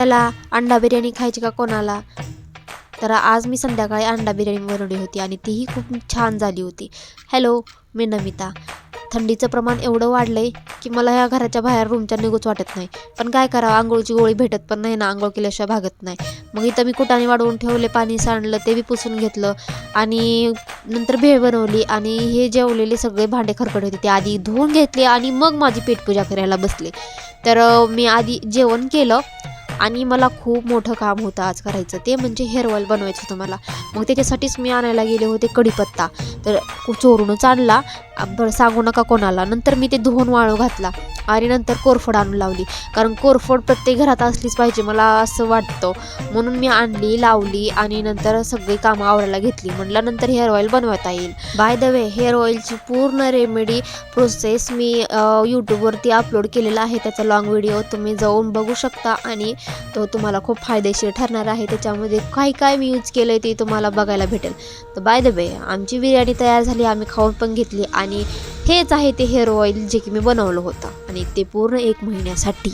त्याला अंडा बिर्याणी खायची का कोणाला? तर आज मी संध्याकाळी अंडा बिर्याणी बनवली होती आणि तीही खूप छान झाली होती. हॅलो, मी नमिता. थंडीचं प्रमाण एवढं वाढलं आहे की मला ह्या घराच्या बाहेर रूमच्या निघूच वाटत नाही. पण काय करावं, अंघोळची गोळी भेटत पण नाही ना, अंघोळ केल्याशिवाय भागत नाही. मग इथं मी कुटाने वाढवून ठेवले, पाणी सांडलं, ते बी पुसून घेतलं आणि नंतर भेळ बनवली आणि हे जेवलेले सगळे भांडे खरकटे होते ते आधी धुवून घेतले आणि मग माझी पेटपूजा करायला बसले. तर मी आधी जेवण केलं आणि मला खूप मोठं काम होतं आज करायचं, ते म्हणजे हेअर ऑइल बनवायचं होतं मला. मग त्याच्यासाठीच मी आणायला गेले होते कढीपत्ता. तर चोरूनच आणला, बरं सांगू नका कोणाला. नंतर मी ते धुवून वाळू घातला आणि नंतर कोरफड आणून लावली, कारण कोरफड प्रत्येक घरात असलीच पाहिजे मला असं वाटतं. म्हणून मी आणली, लावली आणि नंतर सगळी कामं आवरायला घेतली. म्हटलं नंतर हेअर ऑइल बनवता येईल. बाय द वे, हेअर ऑइलची पूर्ण रेमेडी प्रोसेस मी यूट्यूबवरती अपलोड केलेला आहे. त्याचा लॉंग व्हिडिओ तुम्ही जाऊन बघू शकता आणि तो तुम्हाला खूप फायदेशीर ठरणार आहे. त्याच्यामध्ये काय काय मी यूज केलं आहे ते तुम्हाला बघायला भेटेल. तर बाय द वे, आमची बिर्याणी तयार झाली, आम्ही खाऊन पण घेतली आणि हेच आहे ते हेअर ऑइल जे की मी बनवलं होतं आणि ते पूर्ण 1 महिन्यासाठी.